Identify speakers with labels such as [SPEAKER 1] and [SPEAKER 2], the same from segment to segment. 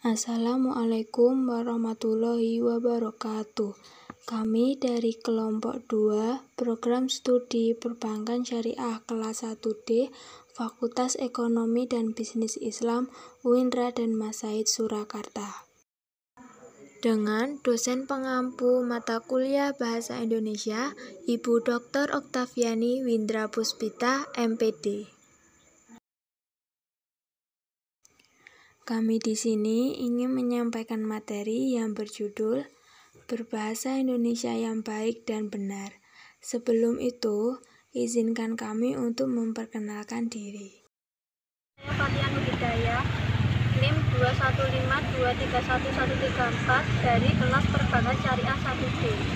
[SPEAKER 1] Assalamualaikum warahmatullahi wabarakatuh. Kami dari kelompok 2 program studi Perbankan Syariah kelas 1D Fakultas Ekonomi dan Bisnis Islam UIN Raden Mas Said Surakarta. Dengan dosen pengampu mata kuliah Bahasa Indonesia, Ibu Dr. Oktaviani Windra Puspita, MPD. Kami di sini ingin menyampaikan materi yang berjudul Berbahasa Indonesia yang Baik dan Benar. Sebelum itu, izinkan kami untuk memperkenalkan diri.
[SPEAKER 2] Saya Fatian Hidayah, NIM 215231134 dari kelas Perbankan Syariah 1D.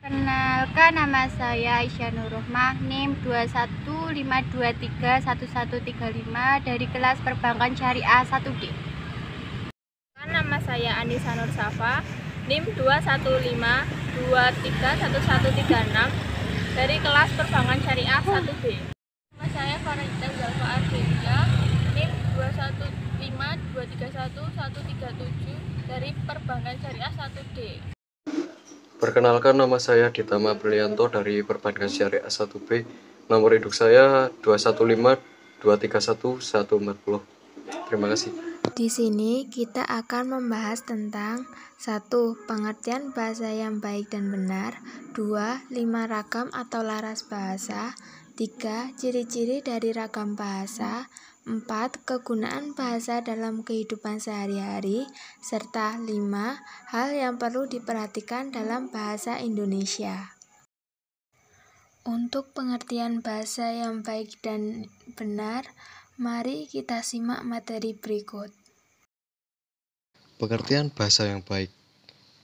[SPEAKER 3] Kenalkan, nama saya Aisyah Nurrohmah, NIM 215231135 dari kelas Perbankan Syariah 1D.
[SPEAKER 2] Nama saya Anissa Nur Safa, NIM 215231136 dari kelas Perbankan Syariah 1B. Nama saya Farida Zalfa Ardelia, NIM 215231137 dari Perbankan Syariah 1D.
[SPEAKER 4] Perkenalkan, nama saya Ditama Brilianto dari Perbankan Syariah 1B. Nomor induk saya 215231140. Terima kasih.
[SPEAKER 1] Di sini kita akan membahas tentang 1. Pengertian bahasa yang baik dan benar. 2. 5 ragam atau laras bahasa. 3. Ciri-ciri dari ragam bahasa. 4. Kegunaan bahasa dalam kehidupan sehari-hari, serta 5. Hal yang perlu diperhatikan dalam bahasa Indonesia. Untuk pengertian bahasa yang baik dan benar, mari kita simak materi berikut.
[SPEAKER 4] Pengertian bahasa yang baik.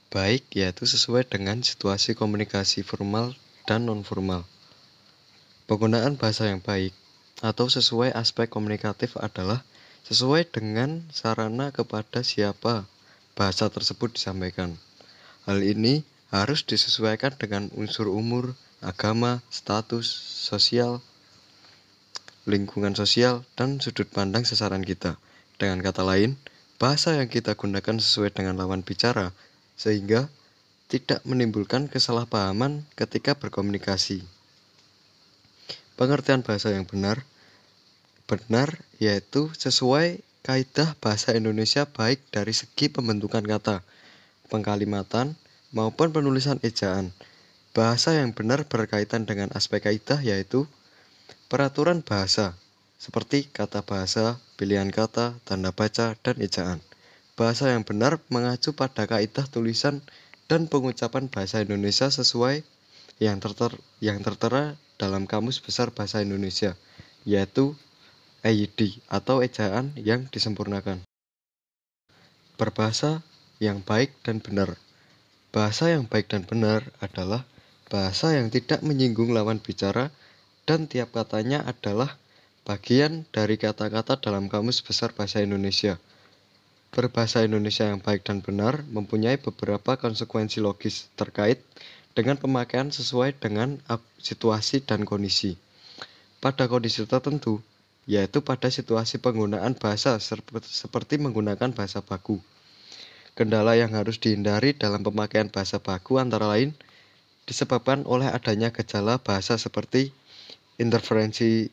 [SPEAKER 4] Baik yaitu sesuai dengan situasi komunikasi formal dan non-formal. Penggunaan bahasa yang baik atau sesuai aspek komunikatif adalah sesuai dengan sarana kepada siapa bahasa tersebut disampaikan. Hal ini harus disesuaikan dengan unsur umur, agama, status sosial, lingkungan sosial, dan sudut pandang sasaran kita. Dengan kata lain, bahasa yang kita gunakan sesuai dengan lawan bicara, sehingga tidak menimbulkan kesalahpahaman ketika berkomunikasi. Pengertian bahasa yang benar. Benar yaitu sesuai kaidah bahasa Indonesia baik dari segi pembentukan kata, pengkalimatan, maupun penulisan ejaan. Bahasa yang benar berkaitan dengan aspek kaidah yaitu peraturan bahasa, seperti kata bahasa, pilihan kata, tanda baca, dan ejaan. Bahasa yang benar mengacu pada kaidah tulisan dan pengucapan bahasa Indonesia sesuai yang tertera dalam Kamus Besar Bahasa Indonesia, yaitu EYD atau ejaan yang disempurnakan. Berbahasa yang baik dan benar. Bahasa yang baik dan benar adalah bahasa yang tidak menyinggung lawan bicara dan tiap katanya adalah bagian dari kata-kata dalam Kamus Besar Bahasa Indonesia. Berbahasa Indonesia yang baik dan benar mempunyai beberapa konsekuensi logis terkait dengan pemakaian sesuai dengan situasi dan kondisi. Pada kondisi tertentu, yaitu pada situasi penggunaan bahasa seperti menggunakan bahasa baku. Kendala yang harus dihindari dalam pemakaian bahasa baku antara lain disebabkan oleh adanya gejala bahasa seperti interferensi,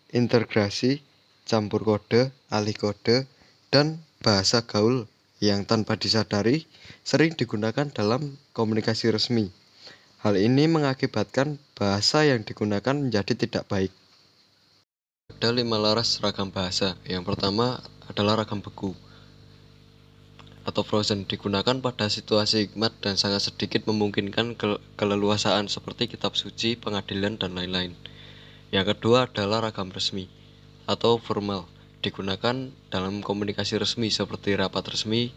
[SPEAKER 4] integrasi, campur kode, alih kode, dan bahasa gaul yang tanpa disadari sering digunakan dalam komunikasi resmi. Hal ini mengakibatkan bahasa yang digunakan menjadi tidak baik. Ada 5 laras ragam bahasa. Yang pertama adalah ragam beku atau frozen, digunakan pada situasi hikmat dan sangat sedikit memungkinkan keleluasaan seperti kitab suci, pengadilan, dan lain-lain. Yang kedua adalah ragam resmi atau formal, digunakan dalam komunikasi resmi seperti rapat resmi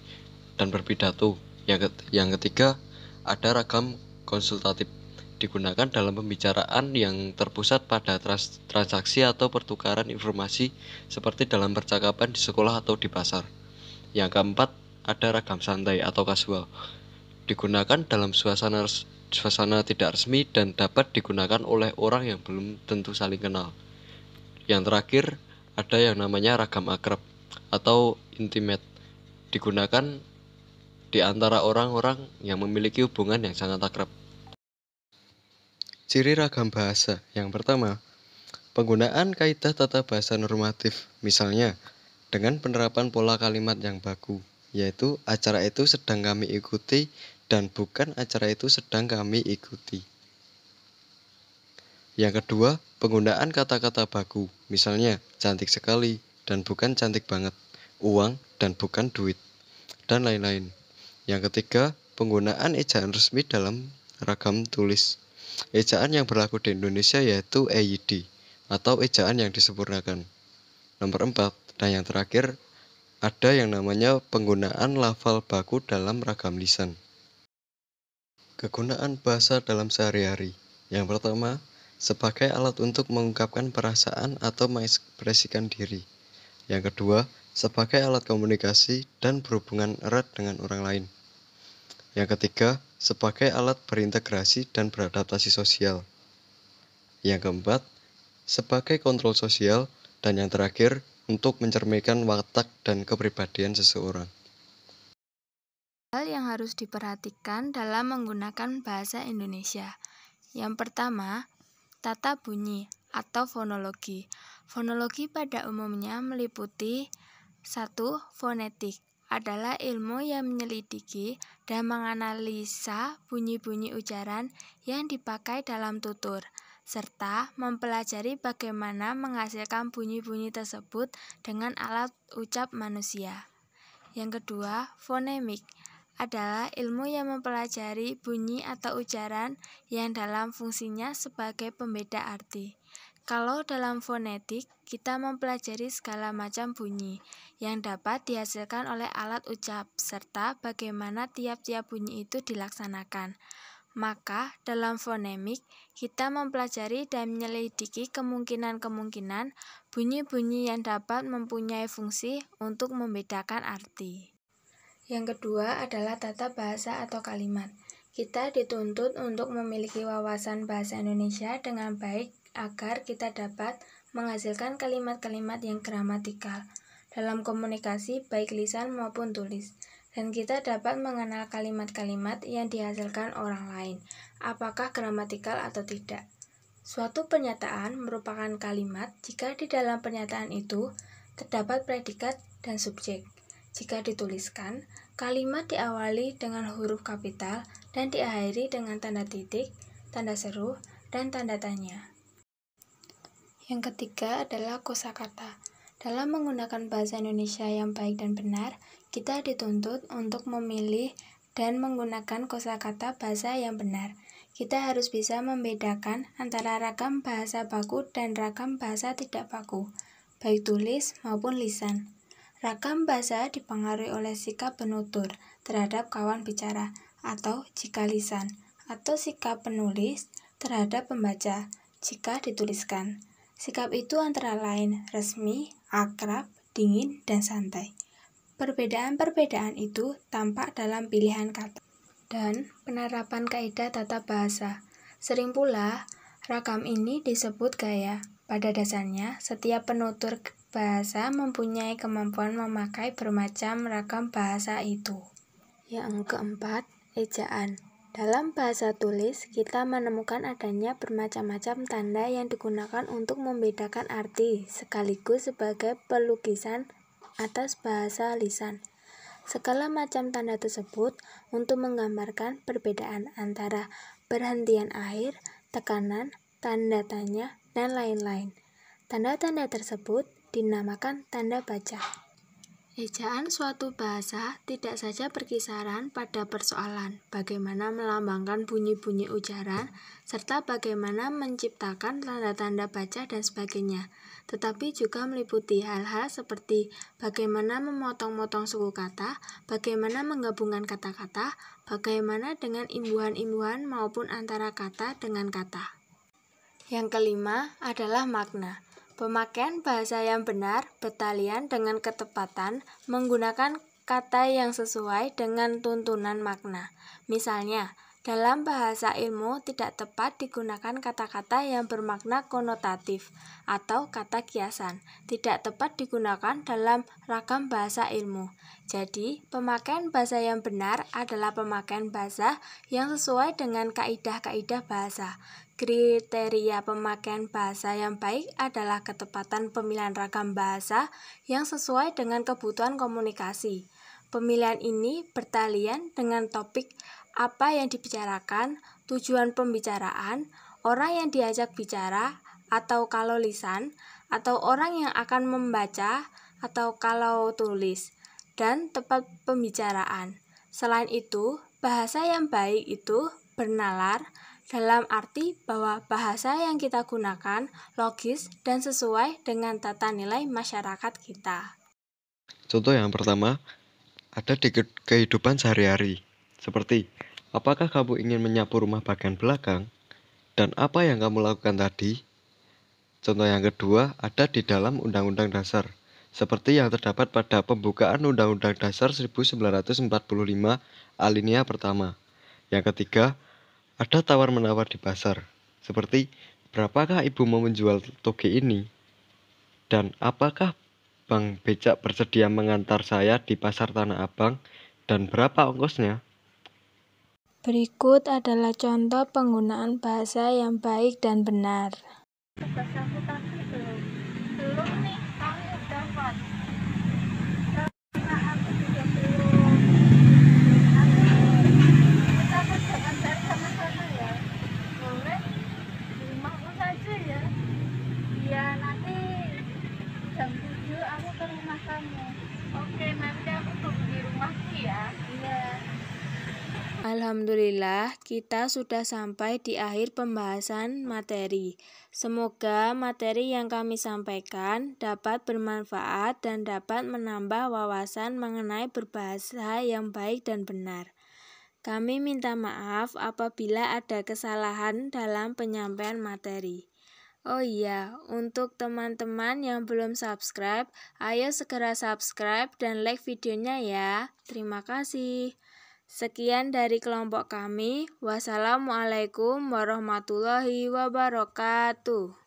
[SPEAKER 4] dan berpidato. Yang ketiga ada ragam konsultatif, digunakan dalam pembicaraan yang terpusat pada transaksi atau pertukaran informasi seperti dalam percakapan di sekolah atau di pasar. Yang keempat ada ragam santai atau kasual, digunakan dalam suasana tidak resmi dan dapat digunakan oleh orang yang belum tentu saling kenal. Yang terakhir ada yang namanya ragam akrab atau intimate, digunakan di antara orang-orang yang memiliki hubungan yang sangat akrab. Ciri ragam bahasa. Yang pertama, penggunaan kaidah tata bahasa normatif, misalnya dengan penerapan pola kalimat yang baku, yaitu acara itu sedang kami ikuti dan bukan acara itu sedang kami ikuti. Yang kedua, penggunaan kata-kata baku, misalnya cantik sekali dan bukan cantik banget, uang dan bukan duit, dan lain-lain. Yang ketiga, penggunaan ejaan resmi dalam ragam tulis. Ejaan yang berlaku di Indonesia yaitu EYD atau ejaan yang disempurnakan. Nomor 4, dan yang terakhir, ada yang namanya penggunaan lafal baku dalam ragam lisan. Kegunaan bahasa dalam sehari-hari. Yang pertama, sebagai alat untuk mengungkapkan perasaan atau mengekspresikan diri. Yang kedua, sebagai alat komunikasi dan berhubungan erat dengan orang lain. Yang ketiga, sebagai alat berintegrasi dan beradaptasi sosial. Yang keempat, sebagai kontrol sosial. Dan yang terakhir, untuk mencerminkan watak dan kepribadian seseorang.
[SPEAKER 1] Hal yang harus diperhatikan dalam menggunakan bahasa Indonesia. Yang pertama, tata bunyi atau fonologi. Fonologi pada umumnya meliputi 1. Fonetik adalah ilmu yang menyelidiki dan menganalisa bunyi-bunyi ucaran yang dipakai dalam tutur, serta mempelajari bagaimana menghasilkan bunyi-bunyi tersebut dengan alat ucap manusia. Yang kedua, fonemik adalah ilmu yang mempelajari bunyi atau ucaran yang dalam fungsinya sebagai pembeda arti. Kalau dalam fonetik, kita mempelajari segala macam bunyi yang dapat dihasilkan oleh alat ucap, serta bagaimana tiap-tiap bunyi itu dilaksanakan. Maka, dalam fonemik, kita mempelajari dan menyelidiki kemungkinan-kemungkinan bunyi-bunyi yang dapat mempunyai fungsi untuk membedakan arti. Yang kedua adalah tata bahasa atau kalimat. Kita dituntut untuk memiliki wawasan bahasa Indonesia dengan baik agar kita dapat menghasilkan kalimat-kalimat yang gramatikal dalam komunikasi baik lisan maupun tulis. Dan kita dapat mengenal kalimat-kalimat yang dihasilkan orang lain, apakah gramatikal atau tidak. Suatu pernyataan merupakan kalimat jika di dalam pernyataan itu terdapat predikat dan subjek. Jika dituliskan, kalimat diawali dengan huruf kapital dan diakhiri dengan tanda titik, tanda seru, dan tanda tanya. Yang ketiga adalah kosakata. Dalam menggunakan bahasa Indonesia yang baik dan benar, kita dituntut untuk memilih dan menggunakan kosakata bahasa yang benar. Kita harus bisa membedakan antara ragam bahasa baku dan ragam bahasa tidak baku, baik tulis maupun lisan. Ragam bahasa dipengaruhi oleh sikap penutur terhadap kawan bicara, atau jika lisan, atau sikap penulis terhadap pembaca jika dituliskan. Sikap itu antara lain resmi, akrab, dingin, dan santai. Perbedaan-perbedaan itu tampak dalam pilihan kata dan penerapan kaidah tata bahasa. Sering pula, ragam ini disebut gaya. Pada dasarnya, setiap penutur bahasa mempunyai kemampuan memakai bermacam ragam bahasa itu. Yang keempat, ejaan. Dalam bahasa tulis, kita menemukan adanya bermacam-macam tanda yang digunakan untuk membedakan arti, sekaligus sebagai pelukisan atas bahasa lisan. Segala macam tanda tersebut untuk menggambarkan perbedaan antara perhentian akhir, tekanan, tanda tanya, dan lain-lain. Tanda-tanda tersebut dinamakan tanda baca. Ejaan suatu bahasa tidak saja berkisaran pada persoalan bagaimana melambangkan bunyi-bunyi ucaran, serta bagaimana menciptakan tanda-tanda baca dan sebagainya, tetapi juga meliputi hal-hal seperti bagaimana memotong-motong suku kata, bagaimana menggabungkan kata-kata, bagaimana dengan imbuhan-imbuhan maupun antara kata dengan kata. Yang kelima adalah makna. Pemakaian bahasa yang benar bertalian dengan ketepatan menggunakan kata yang sesuai dengan tuntunan makna. Misalnya, Dalam bahasa ilmu tidak tepat digunakan kata-kata yang bermakna konotatif atau kata kiasan. Tidak tepat digunakan dalam ragam bahasa ilmu. Jadi, pemakaian bahasa yang benar adalah pemakaian bahasa yang sesuai dengan kaidah-kaidah bahasa. Kriteria pemakaian bahasa yang baik adalah ketepatan pemilihan ragam bahasa yang sesuai dengan kebutuhan komunikasi. Pemilihan ini bertalian dengan topik apa yang dibicarakan, tujuan pembicaraan, orang yang diajak bicara, atau kalau lisan, atau orang yang akan membaca, atau kalau tulis, dan tempat pembicaraan. Selain itu, bahasa yang baik itu bernalar dalam arti bahwa bahasa yang kita gunakan logis dan sesuai dengan tata nilai masyarakat kita.
[SPEAKER 4] Contoh yang pertama, ada di kehidupan sehari-hari. Seperti, apakah kamu ingin menyapu rumah bagian belakang? Dan apa yang kamu lakukan tadi? Contoh yang kedua, ada di dalam Undang-Undang Dasar. Seperti yang terdapat pada pembukaan Undang-Undang Dasar 1945 alinea pertama. Yang ketiga, ada tawar-menawar di pasar. Seperti, berapakah ibu mau menjual toge ini? Dan apakah Bang Becak bersedia mengantar saya di pasar Tanah Abang? Dan berapa ongkosnya?
[SPEAKER 1] Berikut adalah contoh penggunaan bahasa yang baik dan benar.
[SPEAKER 2] Tugas aku tadi belum nih, kamu dapat. Karena aku juga belum. Kita kerjakan dari sana-sana ya. Boleh di rumahku saja ya. Iya, nanti jam 7 aku ke rumah kamu. Oke, nanti aku tunggu di rumahku ya. Iya.
[SPEAKER 1] Alhamdulillah, kita sudah sampai di akhir pembahasan materi. Semoga materi yang kami sampaikan dapat bermanfaat dan dapat menambah wawasan mengenai berbahasa yang baik dan benar. Kami minta maaf apabila ada kesalahan dalam penyampaian materi. Oh iya, untuk teman-teman yang belum subscribe, ayo segera subscribe dan like videonya ya. Terima kasih. Sekian dari kelompok kami. Wassalamualaikum warahmatullahi wabarakatuh.